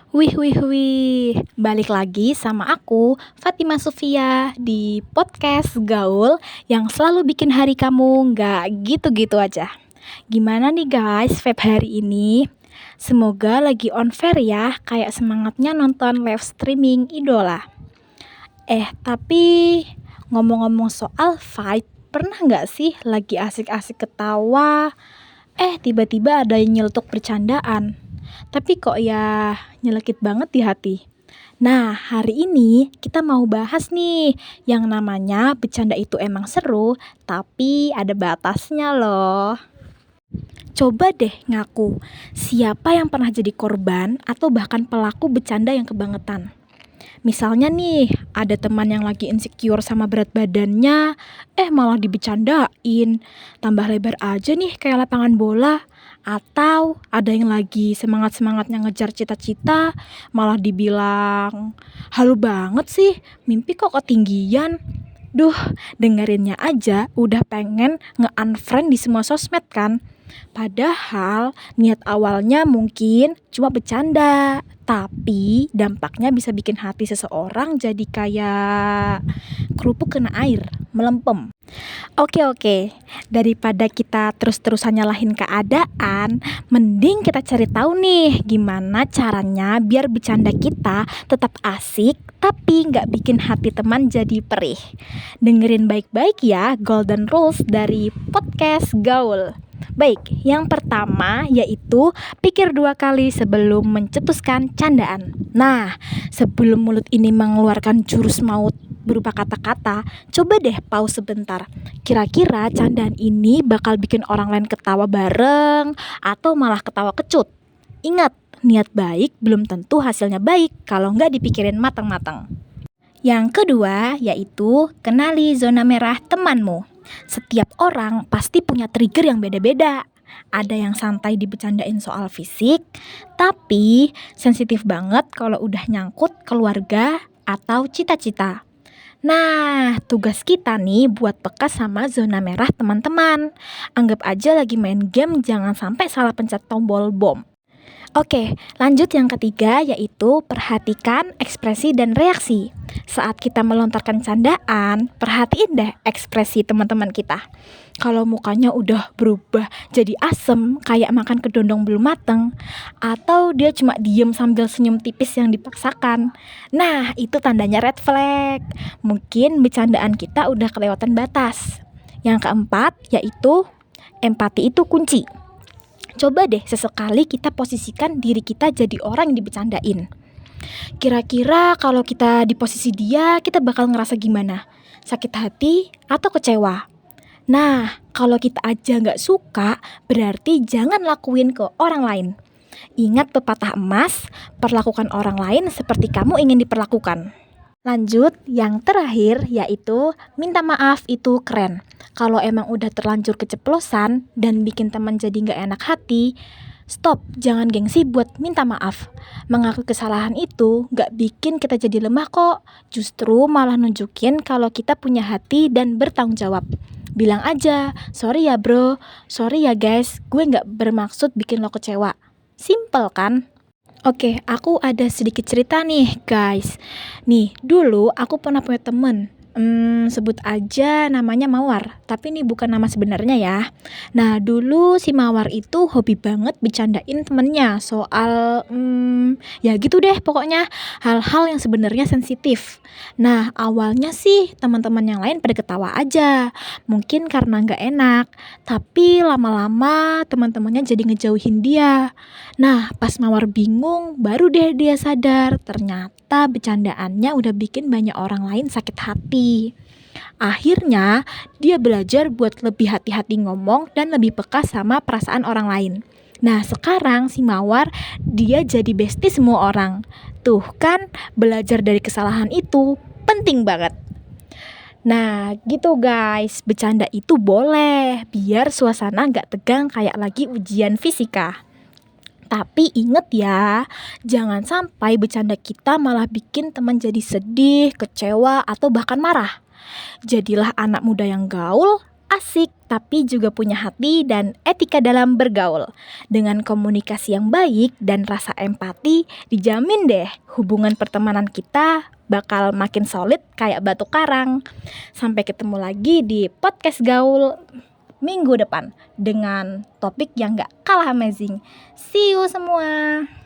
Wih, wih, wih, balik lagi sama aku, Fatima Sofia, di podcast Gaul yang selalu bikin hari kamu nggak gitu-gitu aja. Gimana nih guys, Feb hari ini? Semoga lagi on fair ya, kayak semangatnya nonton live streaming idola. Tapi ngomong-ngomong soal fight, pernah nggak sih lagi asik-asik ketawa, tiba-tiba ada yang nyeletuk bercandaan? Tapi kok ya nyelekit banget di hati. Nah, hari ini kita mau bahas nih yang namanya bercanda itu emang seru, tapi ada batasnya loh. Coba deh ngaku, siapa yang pernah jadi korban atau bahkan pelaku bercanda yang kebangetan? Misalnya nih, ada teman yang lagi insecure sama berat badannya, malah dibecandain, tambah lebar aja nih kayak lapangan bola. Atau ada yang lagi semangat-semangatnya ngejar cita-cita, malah dibilang, halu banget sih, mimpi kok ketinggian. Duh, dengerinnya aja udah pengen nge-unfriend di semua sosmed kan. Padahal niat awalnya mungkin cuma bercanda, tapi dampaknya bisa bikin hati seseorang jadi kayak kerupuk kena air, melempem. Oke, daripada kita terus-terusan nyalahin keadaan, mending kita cari tahu nih gimana caranya biar bercanda kita tetap asik tapi nggak bikin hati teman jadi perih. Dengerin baik-baik ya Golden Rules dari podcast Gaul. Baik, yang pertama yaitu pikir 2 kali sebelum mencetuskan candaan. Nah, sebelum mulut ini mengeluarkan jurus maut berupa kata-kata, coba deh pause sebentar. Kira-kira candaan ini bakal bikin orang lain ketawa bareng atau malah ketawa kecut? Ingat, niat baik belum tentu hasilnya baik kalau nggak dipikirin matang-matang. Yang kedua yaitu kenali zona merah temanmu. Setiap orang pasti punya trigger yang beda-beda. Ada yang santai dibecandain soal fisik, tapi sensitif banget kalau udah nyangkut keluarga atau cita-cita. Nah, tugas kita nih buat peka sama zona merah teman-teman. Anggap aja lagi main game, jangan sampai salah pencet tombol bom. Oke, lanjut yang ketiga yaitu perhatikan ekspresi dan reaksi. Saat kita melontarkan candaan, perhatiin deh ekspresi teman-teman kita. Kalau mukanya udah berubah jadi asem kayak makan kedondong belum mateng, atau dia cuma diem sambil senyum tipis yang dipaksakan. Nah, itu tandanya red flag. Mungkin bercandaan kita udah kelewatan batas. Yang keempat yaitu empati itu kunci. Coba deh sesekali kita posisikan diri kita jadi orang yang dibecandain. Kira-kira kalau kita di posisi dia, kita bakal ngerasa gimana? Sakit hati atau kecewa? Nah, kalau kita aja nggak suka, berarti jangan lakuin ke orang lain. Ingat pepatah emas, perlakukan orang lain seperti kamu ingin diperlakukan. Lanjut, yang terakhir yaitu minta maaf itu keren. Kalau emang udah terlanjur keceplosan dan bikin teman jadi gak enak hati, stop, jangan gengsi buat minta maaf. Mengaku kesalahan itu gak bikin kita jadi lemah kok. Justru malah nunjukin kalau kita punya hati dan bertanggung jawab. Bilang aja, sorry ya bro, sorry ya guys, gue gak bermaksud bikin lo kecewa. Simple kan? Oke, aku ada sedikit cerita nih guys. Nih, dulu aku pernah punya temen, sebut aja namanya Mawar, tapi ini bukan nama sebenarnya ya. Nah, dulu si Mawar itu hobi banget bercandain temennya soal, ya gitu deh pokoknya, hal-hal yang sebenarnya sensitif. Nah, awalnya sih teman-teman yang lain pada ketawa aja, mungkin karena nggak enak, tapi lama-lama teman-temannya jadi ngejauhin dia. Nah, pas Mawar bingung, baru deh dia sadar ternyata bercandaannya udah bikin banyak orang lain sakit hati. Akhirnya, dia belajar buat lebih hati-hati ngomong dan lebih peka sama perasaan orang lain. Nah, sekarang si Mawar, dia jadi bestie semua orang. Tuh kan, belajar dari kesalahan itu penting banget. Nah, gitu guys, bercanda itu boleh, biar suasana gak tegang kayak lagi ujian fisika. Tapi inget ya, jangan sampai bercanda kita malah bikin teman jadi sedih, kecewa, atau bahkan marah. Jadilah anak muda yang gaul, asik tapi juga punya hati dan etika dalam bergaul. Dengan komunikasi yang baik dan rasa empati, dijamin deh hubungan pertemanan kita bakal makin solid kayak batu karang. Sampai ketemu lagi di podcast Gaul minggu depan dengan topik yang gak kalah amazing. See you semua.